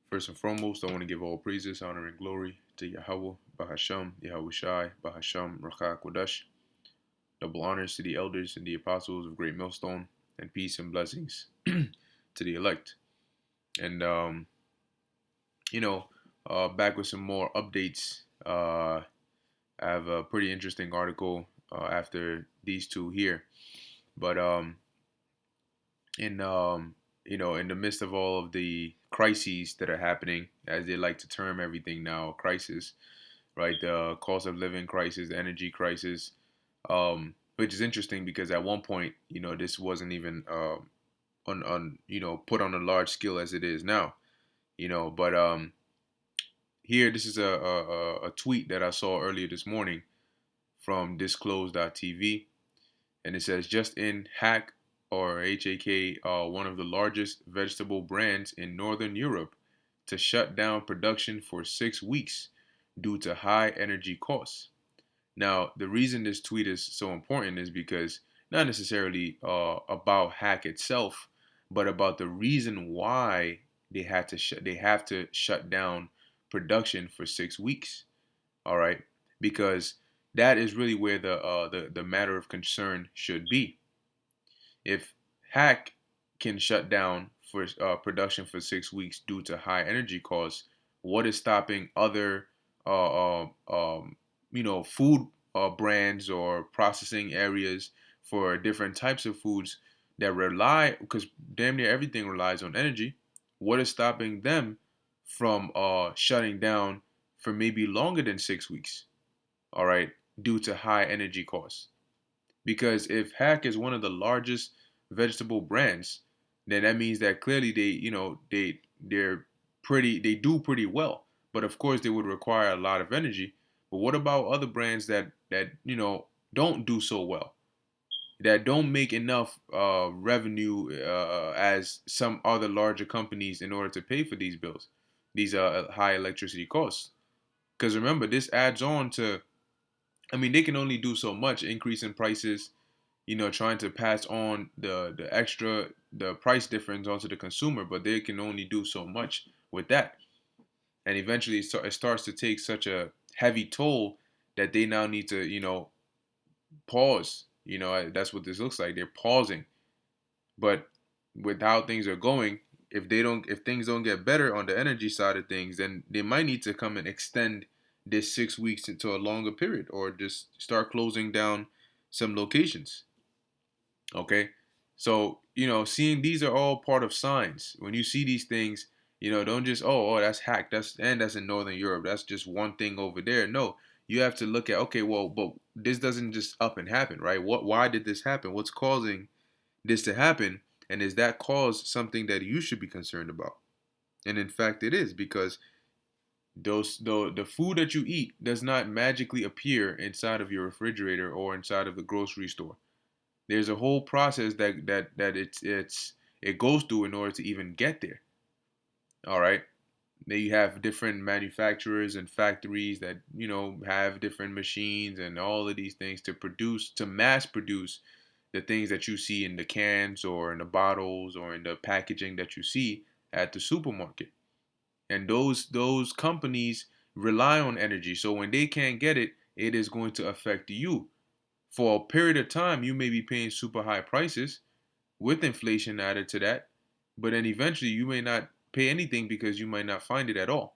First and foremost, I want to give all praises, honor, and glory to Yahweh, Bahasham, Yahweh Shai, Bahasham, Rakah Kodash. Double honors to the elders and the apostles of Great Millstone, and peace and blessings to the elect. And, you know, back with some more updates. I have a pretty interesting article after these two here. But in in the midst of all of the crises that are happening, as they like to term everything now, a crisis, right? The cost of living crisis, the energy crisis, which is interesting because at one point, this wasn't even on put on a large scale as it is now, But here, this is a tweet that I saw earlier this morning from disclose.tv, and it says just in Hack or HAK, one of the largest vegetable brands in Northern Europe, to shut down production for 6 weeks due to high energy costs. Now, the reason this tweet is so important is because not necessarily about Hack itself, but about the reason why they have to shut down production for 6 weeks. All right, because that is really where the matter of concern should be. If Hack can shut down for production for 6 weeks due to high energy costs, what is stopping other food brands or processing areas for different types of foods that rely, because damn near everything relies on energy? What is stopping them from shutting down for maybe longer than 6 weeks? All right, due to high energy costs. Because if Hack is one of the largest vegetable brands, then that means that clearly they do pretty well. But of course they would require a lot of energy. But what about other brands that don't do so well, that don't make enough revenue as some other larger companies in order to pay for these bills, these high electricity costs? Because remember, this adds on to, I mean, they can only do so much, increase in prices, trying to pass on the price difference onto the consumer, but they can only do so much with that. And eventually it starts to take such a heavy toll that they now need to, pause. That's what this looks like. They're pausing. But with how things are going, if things don't get better on the energy side of things, then they might need to come and extend this 6 weeks into a longer period, or just start closing down some locations. Okay. So, seeing these are all part of signs. When you see these things, don't just, oh, that's Hack. That's in Northern Europe. That's just one thing over there. No, you have to look at, okay, well, but this doesn't just up and happen, right? Why did this happen? What's causing this to happen? And is that cause something that you should be concerned about? And in fact, it is, because the food that you eat does not magically appear inside of your refrigerator or inside of the grocery store. There's a whole process that it goes through in order to even get there. All right. Then you have different manufacturers and factories that have different machines and all of these things to mass produce the things that you see in the cans or in the bottles or in the packaging that you see at the supermarket. And those companies rely on energy. So when they can't get it, it is going to affect you. For a period of time, you may be paying super high prices with inflation added to that, but then eventually you may not pay anything because you might not find it at all.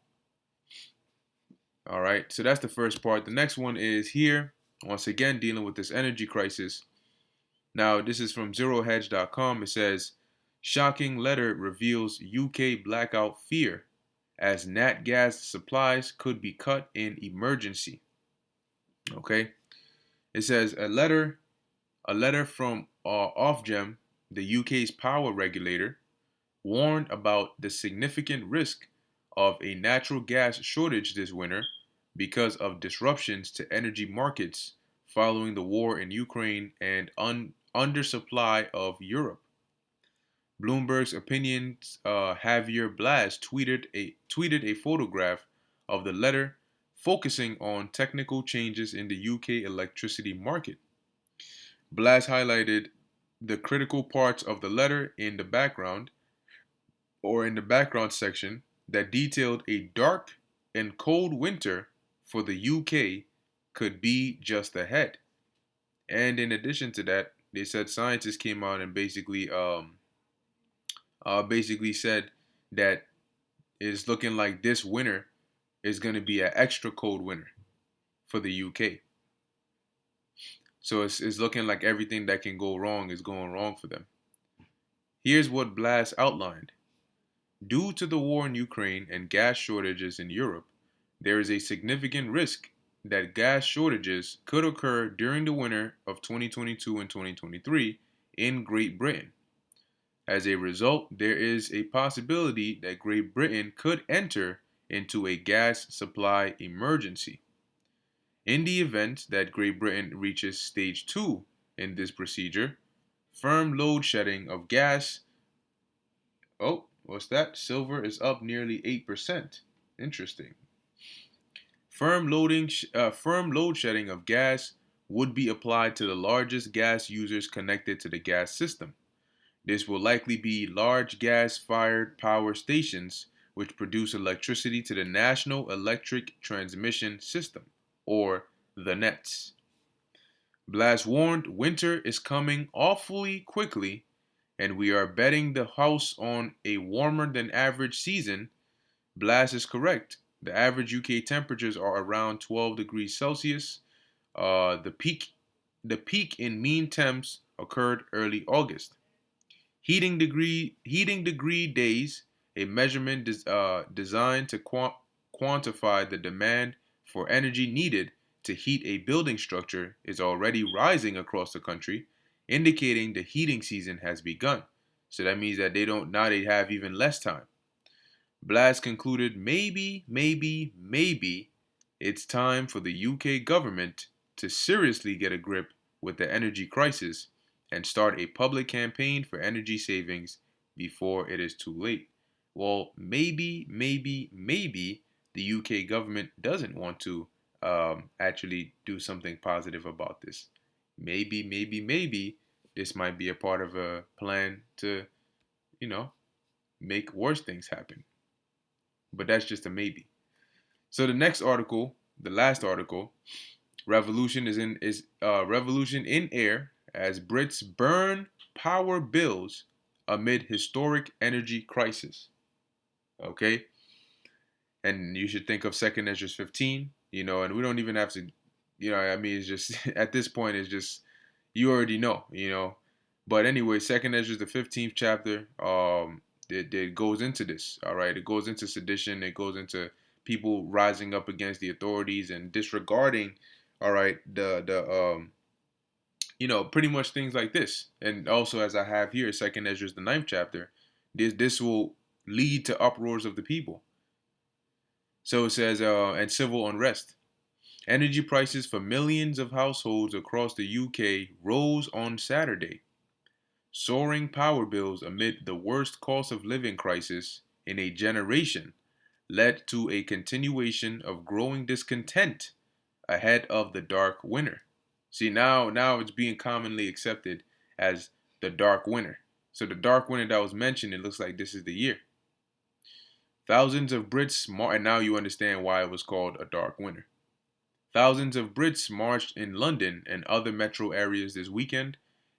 All right, so that's the first part. The next one is here, once again, dealing with this energy crisis. Now, this is from zerohedge.com. It says, shocking letter reveals UK blackout fear as nat gas supplies could be cut in emergency. Okay, it says a letter from Ofgem, the UK's power regulator, warned about the significant risk of a natural gas shortage this winter because of disruptions to energy markets following the war in Ukraine and undersupply of Europe. Bloomberg's opinions Javier Blas tweeted a photograph of the letter focusing on technical changes in the UK electricity market. Blas highlighted the critical parts of the letter in the background section that detailed a dark and cold winter for the UK could be just ahead. And in addition to that, they said scientists came out and basically said that it's looking like this winter is going to be an extra cold winter for the UK. So it's looking like everything that can go wrong is going wrong for them. Here's what Blas outlined. Due to the war in Ukraine and gas shortages in Europe, there is a significant risk that gas shortages could occur during the winter of 2022 and 2023 in Great Britain. As a result, there is a possibility that Great Britain could enter into a gas supply emergency. In the event that Great Britain reaches stage 2 in this procedure, firm load shedding of gas. Oh, what's that? Silver is up nearly 8%. Interesting. Firm load shedding of gas would be applied to the largest gas users connected to the gas system. This will likely be large gas-fired power stations which produce electricity to the National Electric Transmission System, or the NETS. Blas warned winter is coming awfully quickly, and we are betting the house on a warmer than average season. Blas is correct. The average UK temperatures are around 12 degrees Celsius. The peak in mean temps occurred early August. Heating degree days, a measurement designed to quantify the demand for energy needed to heat a building structure, is already rising across the country, indicating the heating season has begun. So that means that they have even less time. Blas concluded, maybe it's time for the UK government to seriously get a grip with the energy crisis and start a public campaign for energy savings before it is too late. Well, maybe the UK government doesn't want to actually do something positive about this. Maybe this might be a part of a plan to, you know, make worse things happen. But that's just a maybe. So the next article, the last article, revolution in air as Brits burn power bills amid historic energy crisis. Okay, and you should think of Second Ezra's 15. And we don't even have to. I mean, it's just at this point, it's just you already know. But anyway, Second Ezra's the 15th chapter. It goes into this. All right, it goes into sedition. It goes into people rising up against the authorities and disregarding. All right, pretty much things like this. And also, as I have here, Second Ezra's the 9th chapter. This will lead to uproars of the people. So it says, and civil unrest. Energy prices for millions of households across the UK rose on Saturday. Soaring power bills amid the worst cost of living crisis in a generation led to a continuation of growing discontent ahead of the dark winter. See, now it's being commonly accepted as the dark winter. So the dark winter that was mentioned, it looks like this is the year. Thousands of Brits, and now you understand why it was called a dark winter. Thousands of Brits marched in London and other metro areas this weekend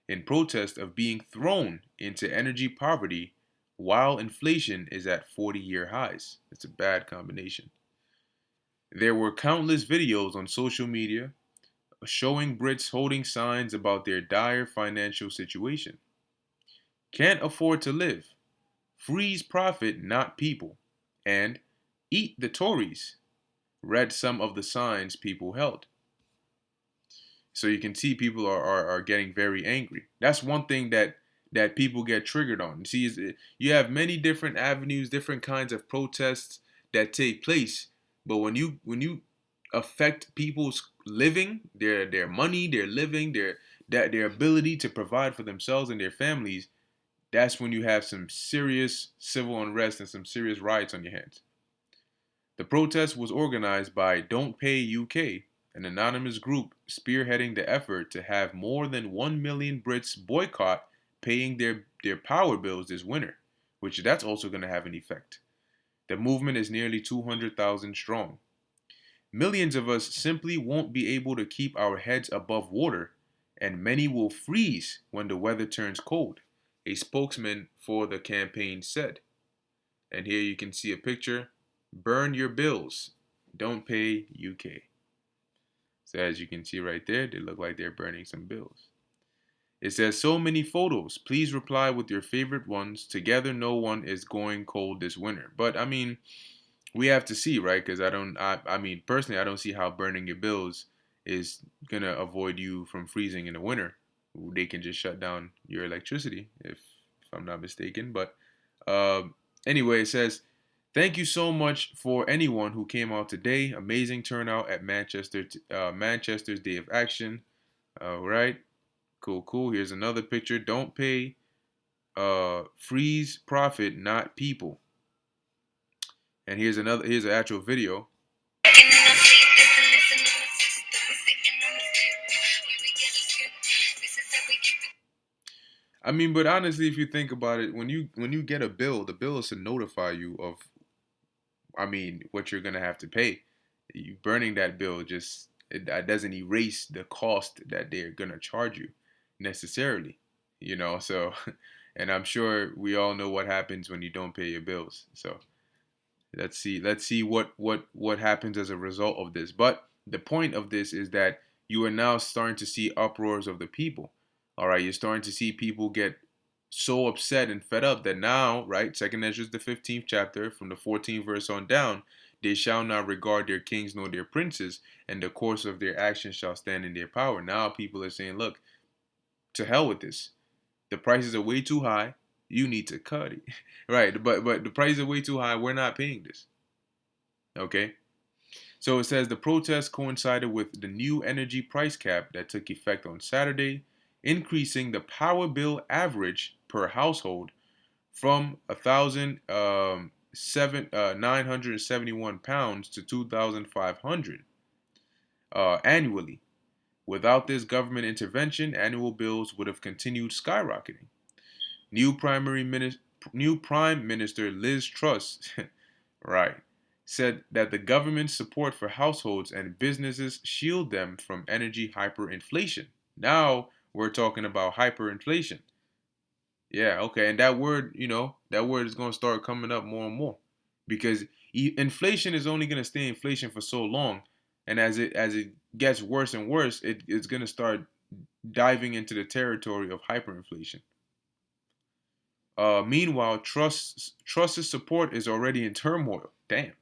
in protest of being thrown into energy poverty while inflation is at 40-year highs. It's a bad combination. There were countless videos on social media showing Brits holding signs about their dire financial situation. Can't afford to live. Freeze profit, not people. And eat the Tories, read some of the signs people held. So you can see people are getting very angry. That's one thing that people get triggered on. See, you have many different avenues, different kinds of protests that take place. But when you affect people's living, their money, their living, their ability to provide for themselves and their families, that's when you have some serious civil unrest and some serious riots on your hands. The protest was organized by Don't Pay UK, an anonymous group spearheading the effort to have more than 1 million Brits boycott paying their power bills this winter, which that's also going to have an effect. The movement is nearly 200,000 strong. Millions of us simply won't be able to keep our heads above water, and many will freeze when the weather turns cold, a spokesman for the campaign said. And here you can see a picture. Burn your bills. Don't pay UK. So as you can see right there, they look like they're burning some bills. It says, so many photos. Please reply with your favorite ones. Together, no one is going cold this winter. But I mean, we have to see, right? Because I mean, personally, I don't see how burning your bills is gonna avoid you from freezing in the winter. They can just shut down your electricity, if I'm not mistaken. But uh, anyway, it says, thank you so much for anyone who came out today. Amazing turnout at Manchester's Day of Action. All right, cool, cool. Here's another picture. Don't pay, freeze profit, not people. And here's an actual video. I mean, but honestly, if you think about it, when you get a bill, the bill is to notify you of, I mean, what you're gonna have to pay. You burning that bill just that doesn't erase the cost that they're gonna charge you necessarily, you know. So, and I'm sure we all know what happens when you don't pay your bills. So let's see what happens as a result of this. But the point of this is that you are now starting to see uproars of the people. All right, you're starting to see people get so upset and fed up that now, right, Second Ezra the 15th chapter from the 14th verse on down, they shall not regard their kings nor their princes, and the course of their actions shall stand in their power. Now people are saying, look, to hell with this. The prices are way too high. You need to cut it. Right, but the prices are way too high. We're not paying this. Okay? So it says the protest coincided with the new energy price cap that took effect on Saturday, increasing the power bill average per household from 971 pounds to 2,500 annually. Without this government intervention, annual bills would have continued skyrocketing. New new Prime Minister Liz Truss, right, said that the government's support for households and businesses shield them from energy hyperinflation. Now we're talking about hyperinflation. Yeah, okay, and that word, that word is going to start coming up more and more because inflation is only going to stay inflation for so long, and as it gets worse and worse, it's going to start diving into the territory of hyperinflation. Meanwhile, Truss's support is already in turmoil. Damn.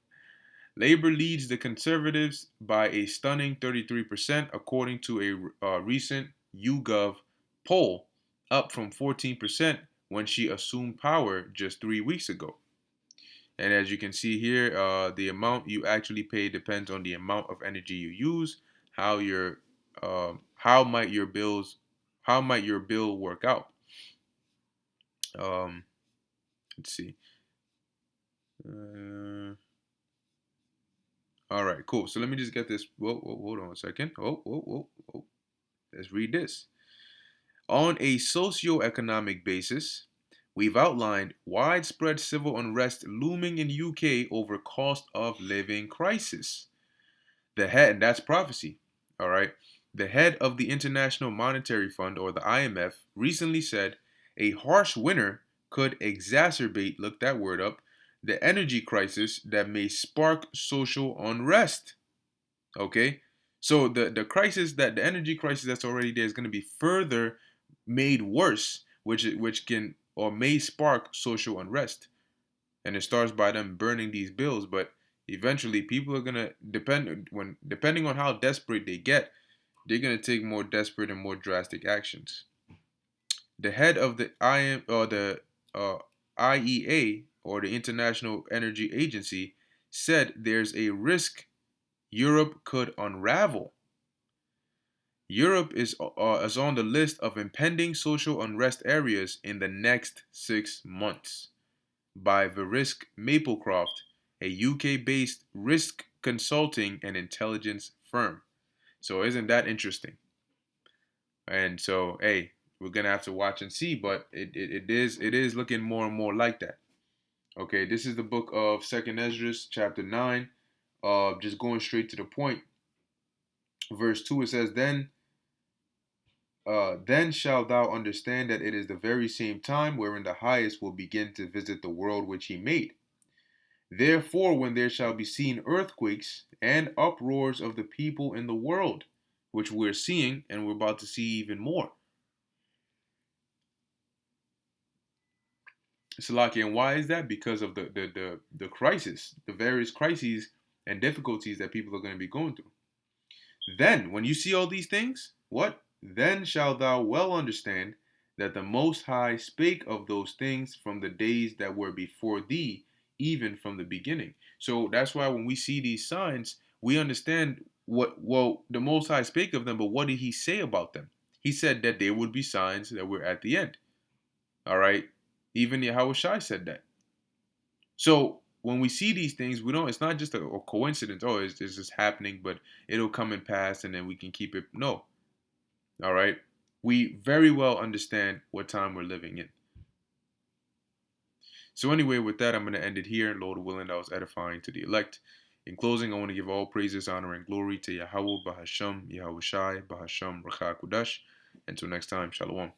Labor leads the Conservatives by a stunning 33%, according to a recent YouGov poll, up from 14% when she assumed power just 3 weeks ago. And as you can see here, the amount you actually pay depends on the amount of energy you use. How your how might your bills how might your bill work out? Um, let's see. Uh, all right, cool. So let me just get this. Whoa, hold on a second. Whoa. Let's read this. On a socio-economic basis, we've outlined widespread civil unrest looming in UK over cost of living crisis. The head, and that's prophecy. All right. The head of the International Monetary Fund, or the IMF, recently said a harsh winter could exacerbate, look that word up, the energy crisis that may spark social unrest. Okay? So the energy crisis that's already there is going to be further made worse, which can or may spark social unrest. And it starts by them burning these bills, but eventually people are gonna depending on how desperate they get, they're gonna take more desperate and more drastic actions. The head of the IEA, or the International Energy Agency, said there's a risk Europe could unravel. Europe is on the list of impending social unrest areas in the next 6 months by Verisk Maplecroft, a UK-based risk consulting and intelligence firm. So isn't that interesting? And so, hey, we're gonna have to watch and see, but it is looking more and more like that. Okay, this is the book of Second Esdras, chapter 9. Just going straight to the point. Verse 2, it says, then shalt thou understand that it is the very same time wherein the highest will begin to visit the world which he made. Therefore, when there shall be seen earthquakes and uproars of the people in the world, which we're seeing and we're about to see even more. Salaki, and why is that? Because of the crisis, the various crises and difficulties that people are going to be going through. Then, when you see all these things, what? Then shalt thou well understand that the Most High spake of those things from the days that were before thee, even from the beginning. So that's why when we see these signs, we understand what, well, the Most High spake of them, but what did he say about them? He said that there would be signs that were at the end. All right? Even Yahweh Shai said that. So when we see these things, we don't. It's not just a coincidence. Oh, it's just happening, but it'll come and pass, and then we can keep it. No, all right. We very well understand what time we're living in. So anyway, with that, I'm going to end it here. Lord willing, that was edifying to the elect. In closing, I want to give all praises, honor, and glory to Yahweh Bahasham, Yahweh Shai, Bahasham, Rakha Kudash. Until next time, Shalom.